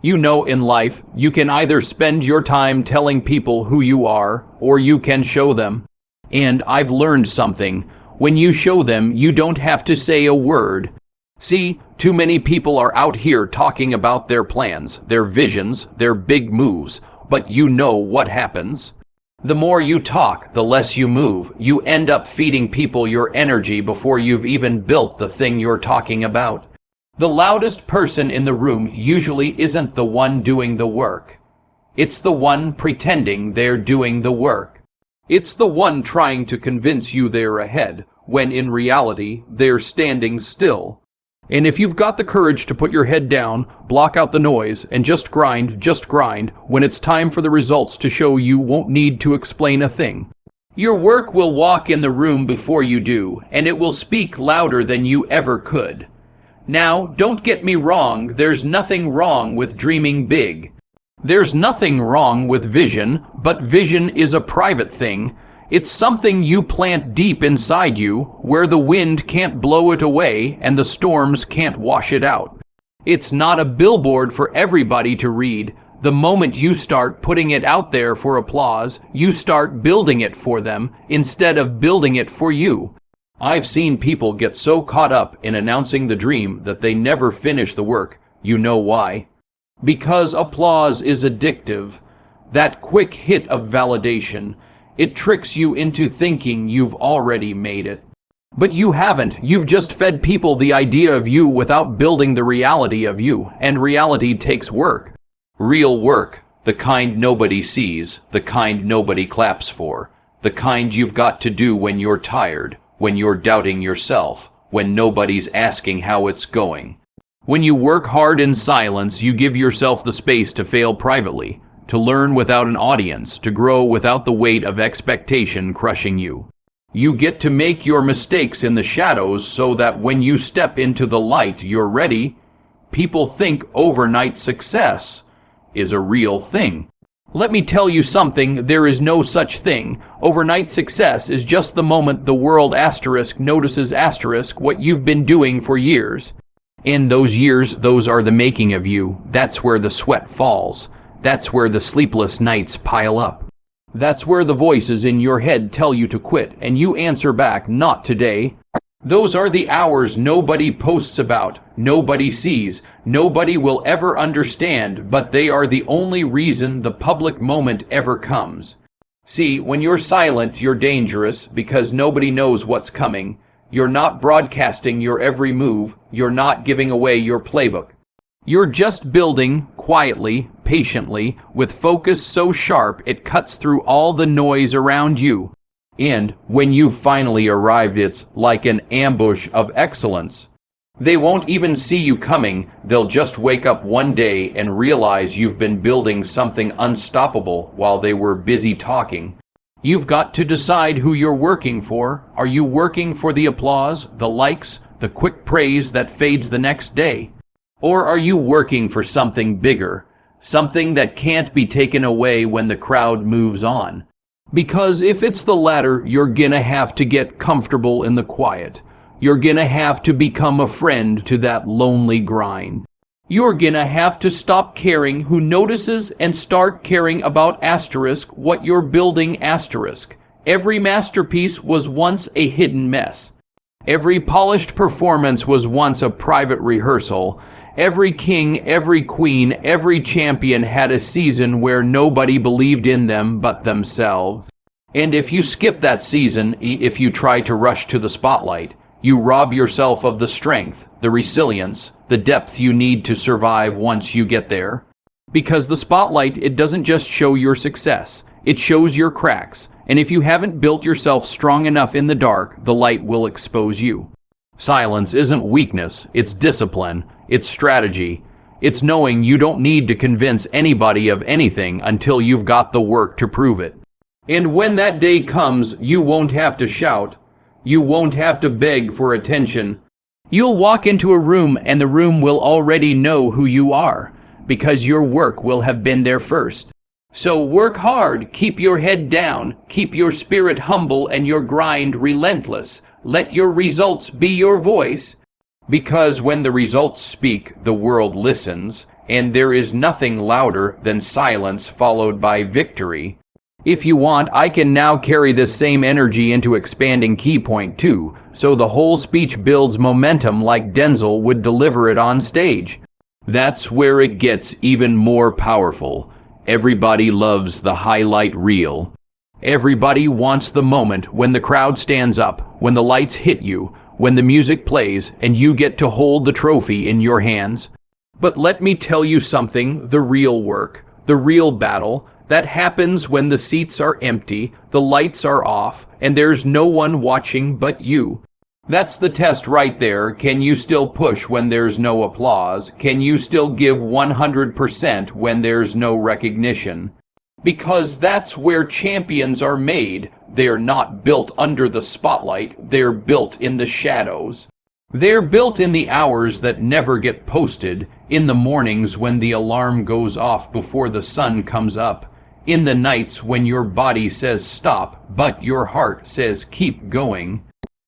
You know, in life, you can either spend your time telling people who you are, or you can show them. And I've learned something. When you show them, you don't have to say a word. See, too many people are out here talking about their plans, their visions, their big moves, but you know what happens. The more you talk, the less you move. You end up feeding people your energy before you've even built the thing you're talking about. The loudest person in the room usually isn't the one doing the work. It's the one pretending they're doing the work. It's the one trying to convince you they're ahead, when in reality, they're standing still. And if you've got the courage to put your head down, block out the noise, and just grind, when it's time for the results to show, you won't need to explain a thing. Your work will walk in the room before you do, and it will speak louder than you ever could. Now, don't get me wrong, there's nothing wrong with dreaming big. There's nothing wrong with vision, but vision is a private thing. It's something you plant deep inside you, where the wind can't blow it away and the storms can't wash it out. It's not a billboard for everybody to read. The moment you start putting it out there for applause, you start building it for them instead of building it for you. I've seen people get so caught up in announcing the dream that they never finish the work. You know why? Because applause is addictive. That quick hit of validation. It tricks you into thinking you've already made it. But you haven't. You've just fed people the idea of you without building the reality of you. And reality takes work. Real work. The kind nobody sees. The kind nobody claps for. The kind you've got to do when you're tired. When you're doubting yourself. When nobody's asking how it's going. When you work hard in silence, you give yourself the space to fail privately. To learn without an audience, to grow without the weight of expectation crushing you. You get to make your mistakes in the shadows so that when you step into the light, you're ready. People think overnight success is a real thing. Let me tell you something, there is no such thing. Overnight success is just the moment the world notices what you've been doing for years. In those years, those are the making of you. That's where the sweat falls. That's where the sleepless nights pile up. That's where the voices in your head tell you to quit, and you answer back, not today. Those are the hours nobody posts about, nobody sees, nobody will ever understand, but they are the only reason the public moment ever comes. See, when you're silent, you're dangerous, because nobody knows what's coming. You're not broadcasting your every move, you're not giving away your playbook. You're just building, quietly, patiently, with focus so sharp it cuts through all the noise around you. And when you've finally arrived, it's like an ambush of excellence. They won't even see you coming, they'll just wake up one day and realize you've been building something unstoppable while they were busy talking. You've got to decide who you're working for. Are you working for the applause, the likes, the quick praise that fades the next day? Or are you working for something bigger, something that can't be taken away when the crowd moves on? Because if it's the latter, you're gonna have to get comfortable in the quiet. You're gonna have to become a friend to that lonely grind. You're gonna have to stop caring who notices and start caring about what you're building . Every masterpiece was once a hidden mess. Every polished performance was once a private rehearsal. Every king, every queen, every champion had a season where nobody believed in them but themselves. And if you skip that season, if you try to rush to the spotlight, you rob yourself of the strength, the resilience, the depth you need to survive once you get there. Because the spotlight, it doesn't just show your success, it shows your cracks. And if you haven't built yourself strong enough in the dark, the light will expose you. Silence isn't weakness, it's discipline, it's strategy. It's knowing you don't need to convince anybody of anything until you've got the work to prove it. And when that day comes, you won't have to shout. You won't have to beg for attention. You'll walk into a room and the room will already know who you are, because your work will have been there first. So work hard, keep your head down, keep your spirit humble and your grind relentless. Let your results be your voice, because when the results speak, the world listens, and there is nothing louder than silence followed by victory. If you want, I can now carry this same energy into expanding key point 2, so the whole speech builds momentum like Denzel would deliver it on stage. That's where it gets even more powerful. Everybody loves the highlight reel. Everybody wants the moment when the crowd stands up, when the lights hit you, when the music plays, and you get to hold the trophy in your hands. But let me tell you something, the real work, the real battle, that happens when the seats are empty, the lights are off, and there's no one watching but you. That's the test right there. Can you still push when there's no applause? Can you still give 100% when there's no recognition? Because that's where champions are made. They're not built under the spotlight, they're built in the shadows. They're built in the hours that never get posted, in the mornings when the alarm goes off before the sun comes up, in the nights when your body says stop, but your heart says keep going.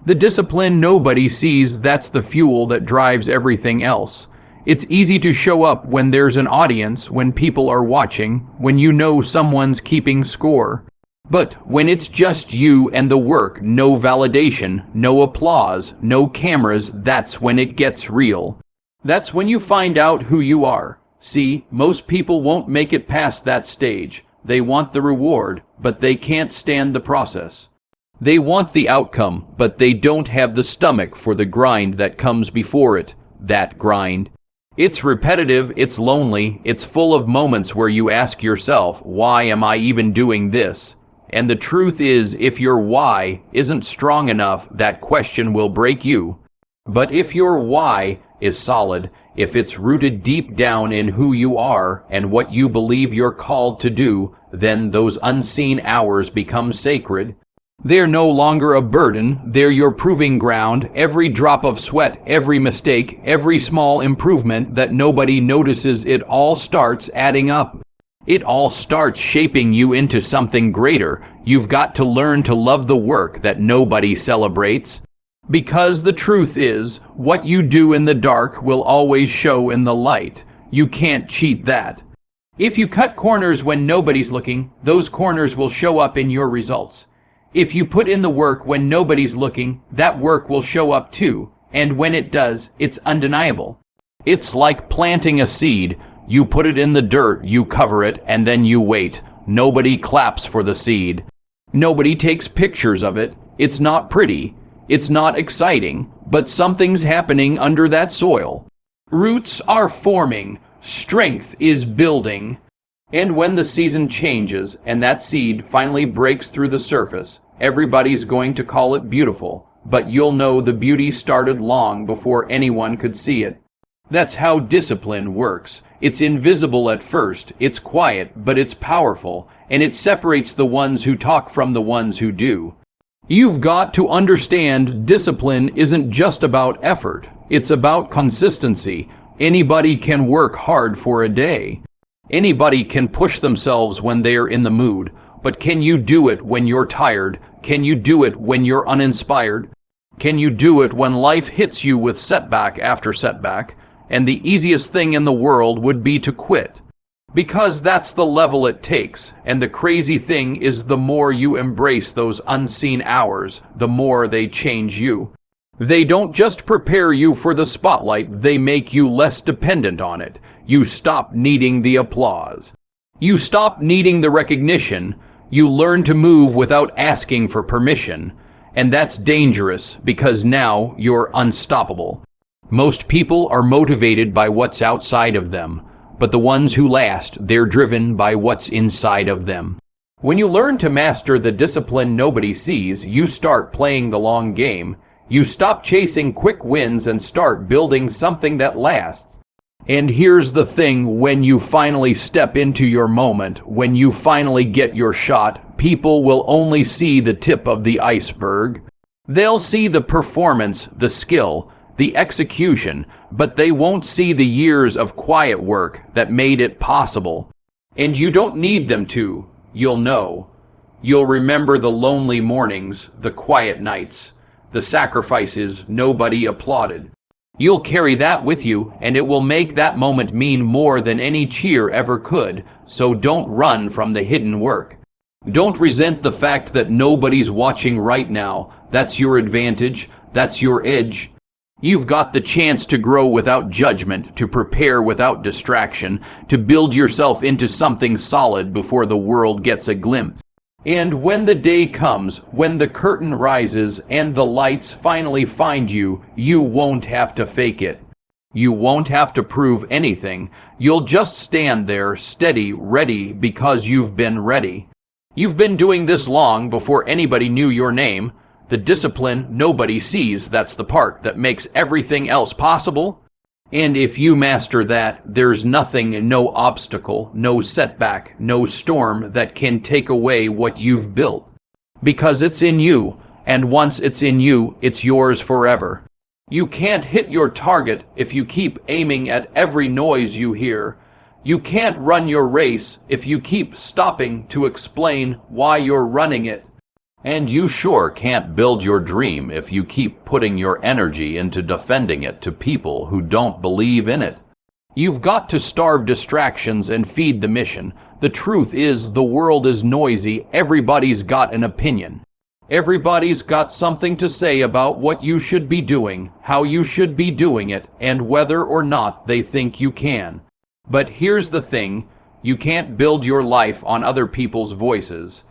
The discipline nobody sees, that's the fuel that drives everything else. It's easy to show up when there's an audience, when people are watching, when you know someone's keeping score. But when it's just you and the work, no validation, no applause, no cameras, that's when it gets real. That's when you find out who you are. See, most people won't make it past that stage. They want the reward, but they can't stand the process. They want the outcome, but they don't have the stomach for the grind that comes before it, that grind. It's repetitive, it's lonely, it's full of moments where you ask yourself, why am I even doing this? And the truth is, if your why isn't strong enough, that question will break you. But if your why is solid, if it's rooted deep down in who you are and what you believe you're called to do, then those unseen hours become sacred. They're no longer a burden, they're your proving ground. Every drop of sweat, every mistake, every small improvement that nobody notices, it all starts adding up. It all starts shaping you into something greater. You've got to learn to love the work that nobody celebrates. Because the truth is, what you do in the dark will always show in the light. You can't cheat that. If you cut corners when nobody's looking, those corners will show up in your results. If you put in the work when nobody's looking, that work will show up too, and when it does, it's undeniable. It's like planting a seed. You put it in the dirt, you cover it, and then you wait. Nobody claps for the seed. Nobody takes pictures of it. It's not pretty. It's not exciting, but something's happening under that soil. Roots are forming. Strength is building. And when the season changes and that seed finally breaks through the surface, everybody's going to call it beautiful, but you'll know the beauty started long before anyone could see it. That's how discipline works. It's invisible at first, it's quiet, but it's powerful, and it separates the ones who talk from the ones who do. You've got to understand discipline isn't just about effort, it's about consistency. Anybody can work hard for a day. Anybody can push themselves when they're in the mood, but can you do it when you're tired? Can you do it when you're uninspired? Can you do it when life hits you with setback after setback, and the easiest thing in the world would be to quit? Because that's the level it takes, and the crazy thing is the more you embrace those unseen hours, the more they change you. They don't just prepare you for the spotlight, they make you less dependent on it. You stop needing the applause. You stop needing the recognition. You learn to move without asking for permission. And that's dangerous because now you're unstoppable. Most people are motivated by what's outside of them, but the ones who last, they're driven by what's inside of them. When you learn to master the discipline nobody sees, you start playing the long game. You stop chasing quick wins and start building something that lasts. And here's the thing, when you finally step into your moment, when you finally get your shot, people will only see the tip of the iceberg. They'll see the performance, the skill, the execution, but they won't see the years of quiet work that made it possible. And you don't need them to. You'll know. You'll remember the lonely mornings, the quiet nights, the sacrifices nobody applauded. You'll carry that with you, and it will make that moment mean more than any cheer ever could, so don't run from the hidden work. Don't resent the fact that nobody's watching right now. That's your advantage. That's your edge. You've got the chance to grow without judgment, to prepare without distraction, to build yourself into something solid before the world gets a glimpse. And when the day comes, when the curtain rises and the lights finally find you, you won't have to fake it. You won't have to prove anything. You'll just stand there, steady, ready, because you've been ready. You've been doing this long before anybody knew your name. The discipline nobody sees, that's the part that makes everything else possible. And if you master that, there's nothing, no obstacle, no setback, no storm that can take away what you've built. Because it's in you, and once it's in you, it's yours forever. You can't hit your target if you keep aiming at every noise you hear. You can't run your race if you keep stopping to explain why you're running it. And you sure can't build your dream if you keep putting your energy into defending it to people who don't believe in it. You've got to starve distractions and feed the mission. The truth is, the world is noisy. Everybody's got an opinion. Everybody's got something to say about what you should be doing, how you should be doing it, and whether or not they think you can. But here's the thing, you can't build your life on other people's voices.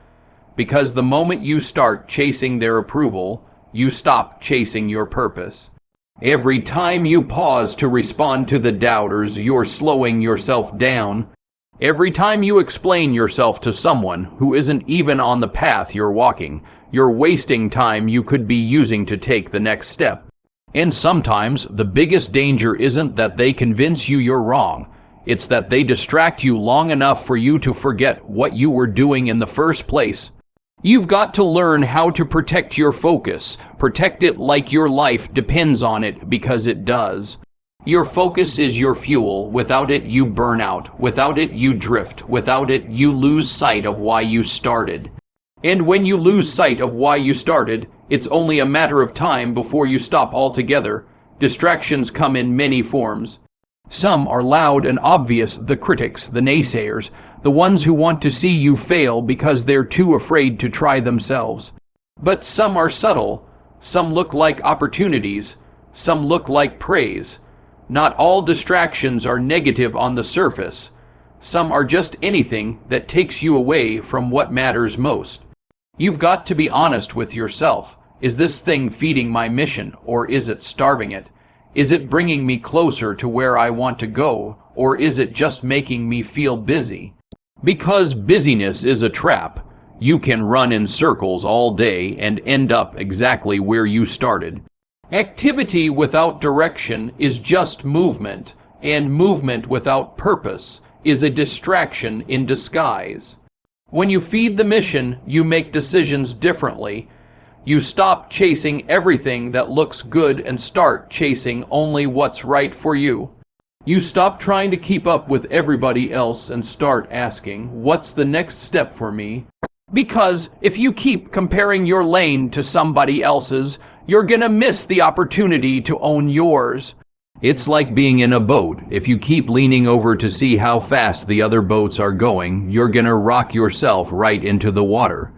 Because the moment you start chasing their approval, you stop chasing your purpose. Every time you pause to respond to the doubters, you're slowing yourself down. Every time you explain yourself to someone who isn't even on the path you're walking, you're wasting time you could be using to take the next step. And sometimes the biggest danger isn't that they convince you you're wrong. It's that they distract you long enough for you to forget what you were doing in the first place. You've got to learn how to protect your focus. Protect it like your life depends on it, because it does. Your focus is your fuel. Without it, you burn out. Without it, you drift. Without it, you lose sight of why you started. And when you lose sight of why you started, it's only a matter of time before you stop altogether. Distractions come in many forms. Some are loud and obvious, the critics, the naysayers, the ones who want to see you fail because they're too afraid to try themselves. But some are subtle, some look like opportunities, some look like praise. Not all distractions are negative on the surface. Some are just anything that takes you away from what matters most. You've got to be honest with yourself. Is this thing feeding my mission, or is it starving it? Is it bringing me closer to where I want to go, or is it just making me feel busy? Because busyness is a trap. You can run in circles all day and end up exactly where you started. Activity without direction is just movement, and movement without purpose is a distraction in disguise. When you feed the mission, you make decisions differently. You stop chasing everything that looks good and start chasing only what's right for you. You stop trying to keep up with everybody else and start asking, what's the next step for me? Because if you keep comparing your lane to somebody else's, you're gonna miss the opportunity to own yours. It's like being in a boat. If you keep leaning over to see how fast the other boats are going, you're gonna rock yourself right into the water.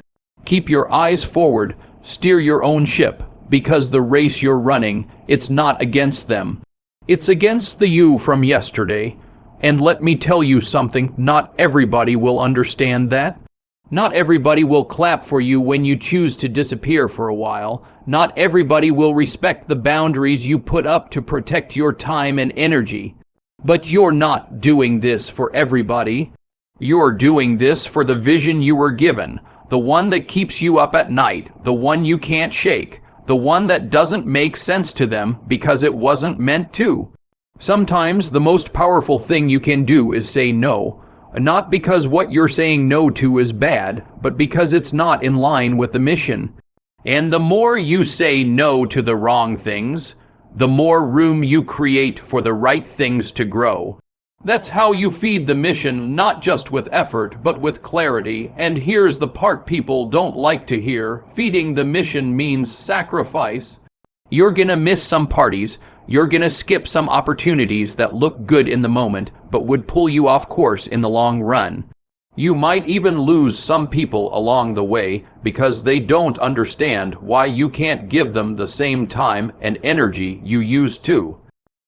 Keep your eyes forward. Steer your own ship, because the race you're running, it's not against them. It's against the you from yesterday. And let me tell you something, not everybody will understand that. Not everybody will clap for you when you choose to disappear for a while. Not everybody will respect the boundaries you put up to protect your time and energy. But you're not doing this for everybody. You're doing this for the vision you were given. The one that keeps you up at night, the one you can't shake, the one that doesn't make sense to them because it wasn't meant to. Sometimes the most powerful thing you can do is say no, not because what you're saying no to is bad, but because it's not in line with the mission. And the more you say no to the wrong things, the more room you create for the right things to grow. That's how you feed the mission, not just with effort, but with clarity. And here's the part people don't like to hear. Feeding the mission means sacrifice. You're gonna miss some parties. You're going to skip some opportunities that look good in the moment, but would pull you off course in the long run. You might even lose some people along the way because they don't understand why you can't give them the same time and energy you used to.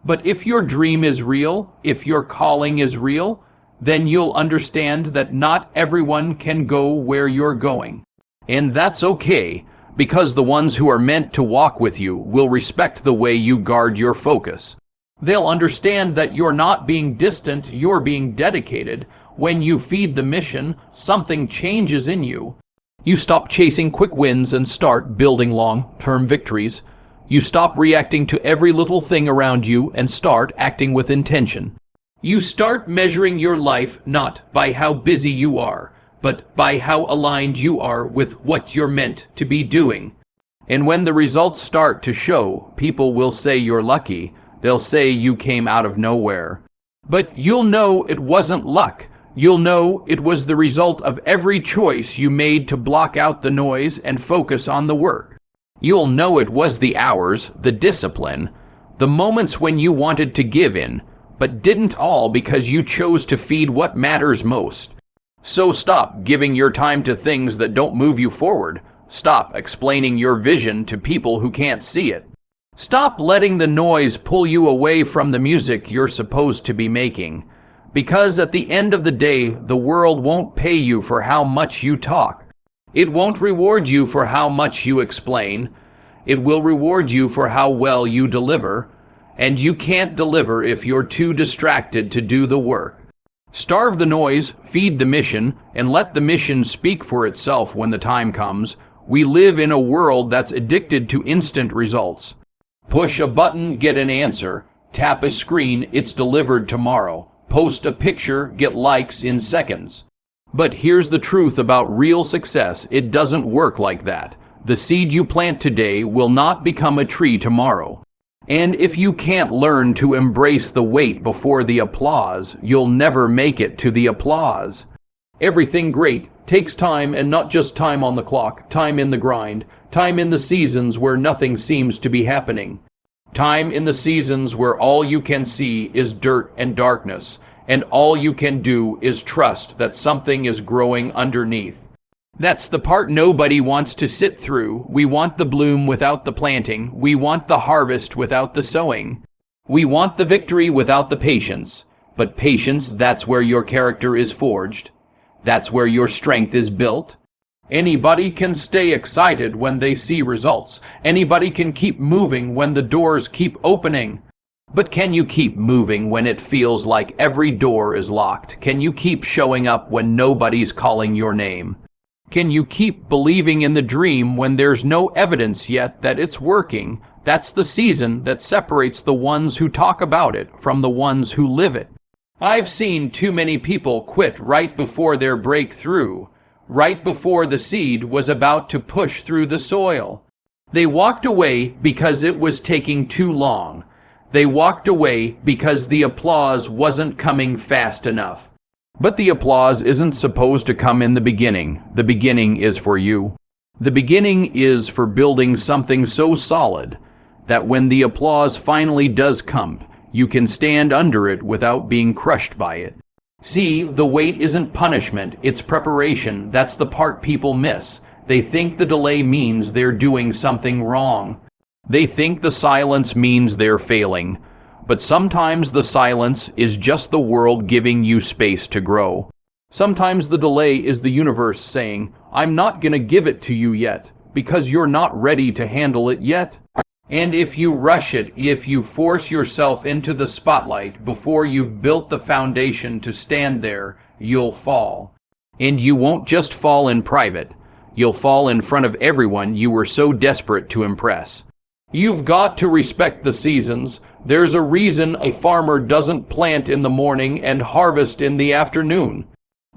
But if your dream is real, if your calling is real, then you'll understand that not everyone can go where you're going. And that's okay, because the ones who are meant to walk with you will respect the way you guard your focus. They'll understand that you're not being distant, you're being dedicated. When you feed the mission, something changes in you. You stop chasing quick wins and start building long-term victories. You stop reacting to every little thing around you and start acting with intention. You start measuring your life not by how busy you are, but by how aligned you are with what you're meant to be doing. And when the results start to show, people will say you're lucky. They'll say you came out of nowhere. But you'll know it wasn't luck. You'll know it was the result of every choice you made to block out the noise and focus on the work. You'll know it was the hours, the discipline, the moments when you wanted to give in, but didn't, all because you chose to feed what matters most. So stop giving your time to things that don't move you forward. Stop explaining your vision to people who can't see it. Stop letting the noise pull you away from the music you're supposed to be making. Because at the end of the day, the world won't pay you for how much you talk. It won't reward you for how much you explain. It will reward you for how well you deliver. And you can't deliver if you're too distracted to do the work. Starve the noise, feed the mission, and let the mission speak for itself when the time comes. We live in a world that's addicted to instant results. Push a button, get an answer. Tap a screen, it's delivered tomorrow. Post a picture, get likes in seconds. But here's the truth about real success. It doesn't work like that. The seed you plant today will not become a tree tomorrow. And if you can't learn to embrace the wait before the applause, you'll never make it to the applause. Everything great takes time, and not just time on the clock, time in the grind, time in the seasons where nothing seems to be happening. Time in the seasons where all you can see is dirt and darkness, and all you can do is trust that something is growing underneath. That's the part nobody wants to sit through. We want the bloom without the planting. We want the harvest without the sowing. We want the victory without the patience. But patience, that's where your character is forged. That's where your strength is built. Anybody can stay excited when they see results. Anybody can keep moving when the doors keep opening. But can you keep moving when it feels like every door is locked? Can you keep showing up when nobody's calling your name? Can you keep believing in the dream when there's no evidence yet that it's working? That's the season that separates the ones who talk about it from the ones who live it. I've seen too many people quit right before their breakthrough, right before the seed was about to push through the soil. They walked away because it was taking too long. They walked away because the applause wasn't coming fast enough. But the applause isn't supposed to come in the beginning. The beginning is for you. The beginning is for building something so solid that when the applause finally does come, you can stand under it without being crushed by it. See, the wait isn't punishment, it's preparation. That's the part people miss. They think the delay means they're doing something wrong. They think the silence means they're failing. But sometimes the silence is just the world giving you space to grow. Sometimes the delay is the universe saying, I'm not going to give it to you yet, because you're not ready to handle it yet. And if you rush it, if you force yourself into the spotlight before you've built the foundation to stand there, you'll fall. And you won't just fall in private. You'll fall in front of everyone you were so desperate to impress. You've got to respect the seasons. There's a reason a farmer doesn't plant in the morning and harvest in the afternoon.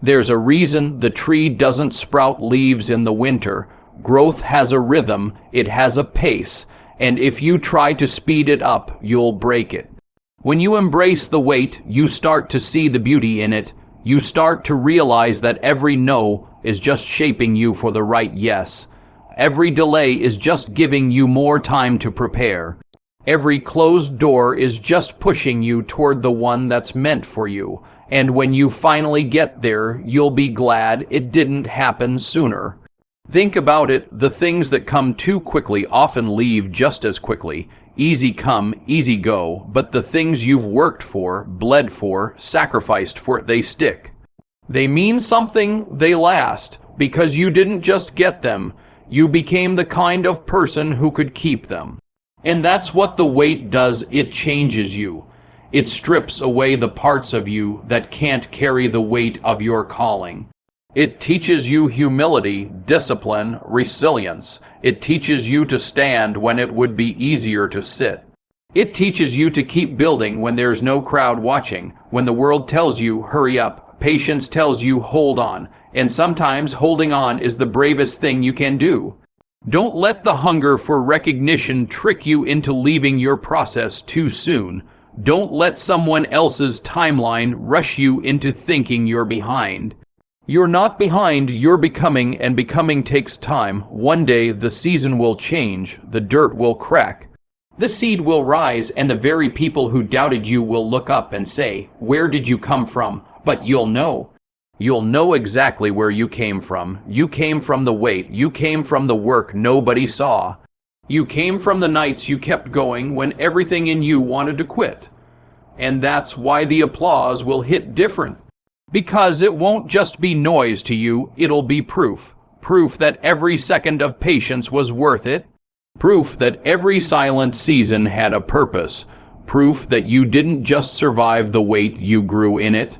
There's a reason the tree doesn't sprout leaves in the winter. Growth has a rhythm, it has a pace, and if you try to speed it up, you'll break it. When you embrace the wait, you start to see the beauty in it. You start to realize that every no is just shaping you for the right yes. Every delay is just giving you more time to prepare. Every closed door is just pushing you toward the one that's meant for you. And when you finally get there, you'll be glad it didn't happen sooner. Think about it, the things that come too quickly often leave just as quickly. Easy come, easy go, but the things you've worked for, bled for, sacrificed for, they stick. They mean something, they last, because you didn't just get them, you became the kind of person who could keep them. And that's what the wait does, it changes you. It strips away the parts of you that can't carry the weight of your calling. It teaches you humility, discipline, resilience. It teaches you to stand when it would be easier to sit. It teaches you to keep building when there's no crowd watching, when the world tells you, hurry up, patience tells you, hold on, and sometimes holding on is the bravest thing you can do. Don't let the hunger for recognition trick you into leaving your process too soon. Don't let someone else's timeline rush you into thinking you're behind. You're not behind, you're becoming, and becoming takes time. One day the season will change, the dirt will crack. The seed will rise, and the very people who doubted you will look up and say, where did you come from? But you'll know. You'll know exactly where you came from. You came from the wait. You came from the work nobody saw. You came from the nights you kept going when everything in you wanted to quit. And that's why the applause will hit different. Because it won't just be noise to you, it'll be proof. Proof that every second of patience was worth it. Proof that every silent season had a purpose. Proof that you didn't just survive the wait, you grew in it.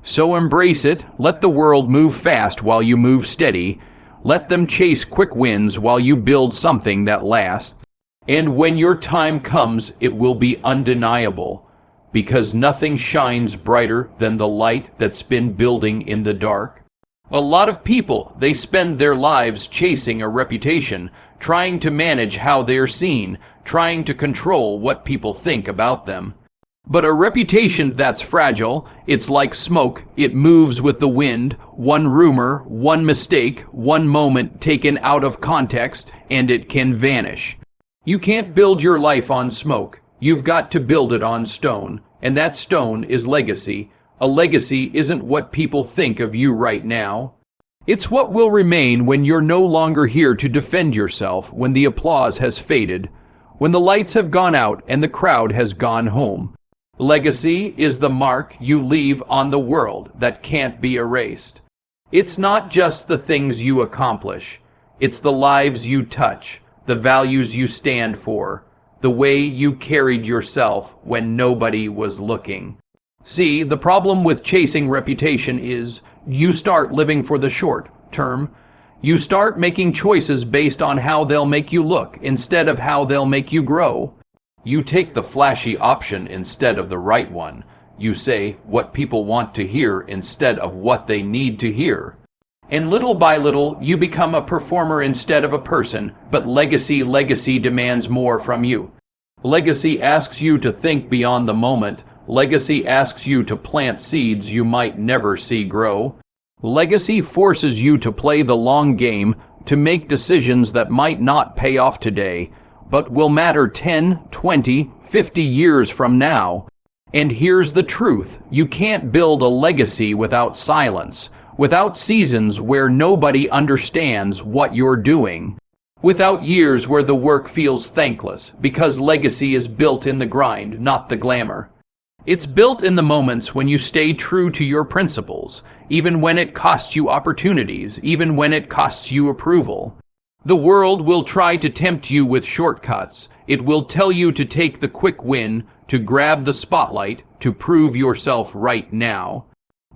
So embrace it. Let the world move fast while you move steady. Let them chase quick wins while you build something that lasts. And when your time comes, it will be undeniable. Because nothing shines brighter than the light that's been building in the dark. A lot of people, they spend their lives chasing a reputation, trying to manage how they're seen, trying to control what people think about them. But a reputation that's fragile, it's like smoke, it moves with the wind, one rumor, one mistake, one moment taken out of context, and it can vanish. You can't build your life on smoke. You've got to build it on stone, and that stone is legacy. A legacy isn't what people think of you right now. It's what will remain when you're no longer here to defend yourself, when the applause has faded, when the lights have gone out and the crowd has gone home. Legacy is the mark you leave on the world that can't be erased. It's not just the things you accomplish. It's the lives you touch, the values you stand for, the way you carried yourself when nobody was looking. See, the problem with chasing reputation is you start living for the short term. You start making choices based on how they'll make you look instead of how they'll make you grow. You take the flashy option instead of the right one. You say what people want to hear instead of what they need to hear. And little by little, you become a performer instead of a person, but legacy demands more from you. Legacy asks you to think beyond the moment. Legacy asks you to plant seeds you might never see grow. Legacy forces you to play the long game, to make decisions that might not pay off today, but will matter 10, 20, 50 years from now. And here's the truth. You can't build a legacy without silence, without seasons where nobody understands what you're doing, without years where the work feels thankless, because legacy is built in the grind, not the glamour. It's built in the moments when you stay true to your principles, even when it costs you opportunities, even when it costs you approval. The world will try to tempt you with shortcuts. It will tell you to take the quick win, to grab the spotlight, to prove yourself right now.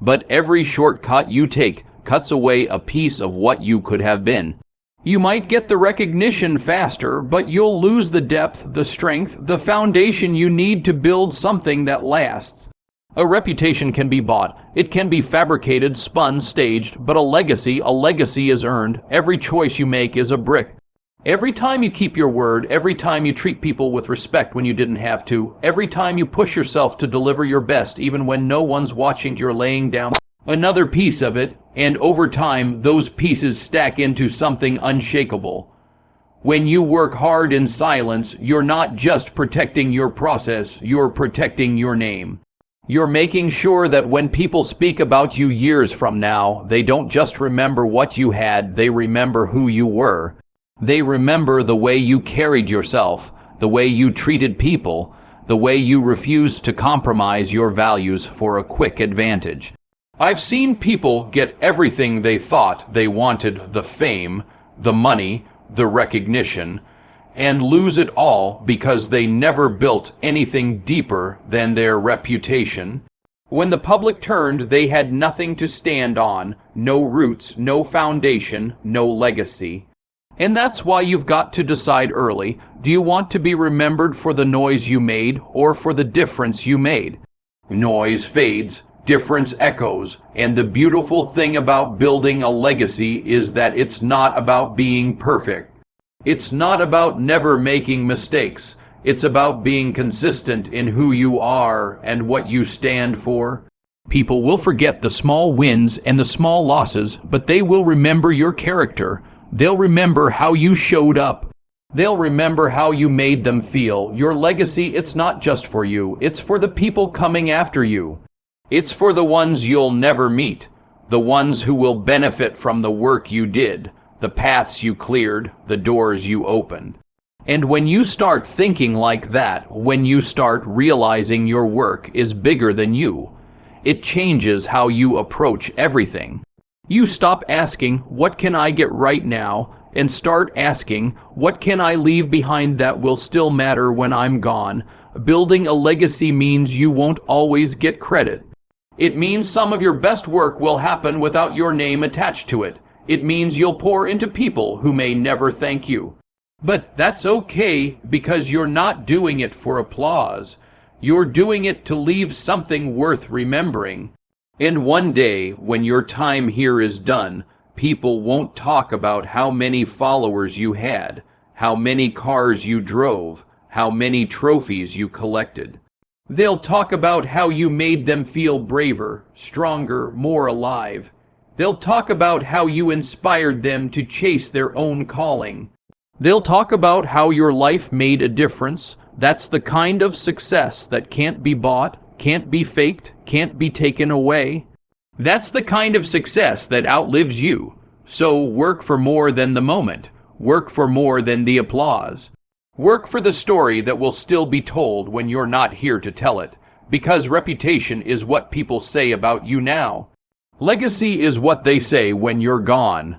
But every shortcut you take cuts away a piece of what you could have been. You might get the recognition faster, but you'll lose the depth, the strength, the foundation you need to build something that lasts. A reputation can be bought. It can be fabricated, spun, staged, but a legacy is earned. Every choice you make is a brick. Every time you keep your word, every time you treat people with respect when you didn't have to, every time you push yourself to deliver your best even when no one's watching, you're laying down another piece of it, and over time those pieces stack into something unshakable. When you work hard in silence, you're not just protecting your process, you're protecting your name. You're making sure that when people speak about you years from now, they don't just remember what you had, they remember who you were. They remember the way you carried yourself, the way you treated people, the way you refused to compromise your values for a quick advantage. I've seen people get everything they thought they wanted, the fame, the money, the recognition, and lose it all because they never built anything deeper than their reputation. When the public turned, they had nothing to stand on, no roots, no foundation, no legacy. And that's why you've got to decide early, do you want to be remembered for the noise you made or for the difference you made? Noise fades, difference echoes, and the beautiful thing about building a legacy is that it's not about being perfect. It's not about never making mistakes. It's about being consistent in who you are and what you stand for. People will forget the small wins and the small losses, but they will remember your character. They'll remember how you showed up. They'll remember how you made them feel. Your legacy, it's not just for you. It's for the people coming after you. It's for the ones you'll never meet, the ones who will benefit from the work you did, the paths you cleared, the doors you opened. And when you start thinking like that, when you start realizing your work is bigger than you, it changes how you approach everything. You stop asking, what can I get right now? And start asking, what can I leave behind that will still matter when I'm gone? Building a legacy means you won't always get credit. It means some of your best work will happen without your name attached to it. It means you'll pour into people who may never thank you. But that's okay because you're not doing it for applause. You're doing it to leave something worth remembering. And one day, when your time here is done, people won't talk about how many followers you had, how many cars you drove, how many trophies you collected. They'll talk about how you made them feel braver, stronger, more alive. They'll talk about how you inspired them to chase their own calling. They'll talk about how your life made a difference. That's the kind of success that can't be bought, can't be faked, can't be taken away. That's the kind of success that outlives you. So work for more than the moment. Work for more than the applause. Work for the story that will still be told when you're not here to tell it, because reputation is what people say about you now. Legacy is what they say when you're gone.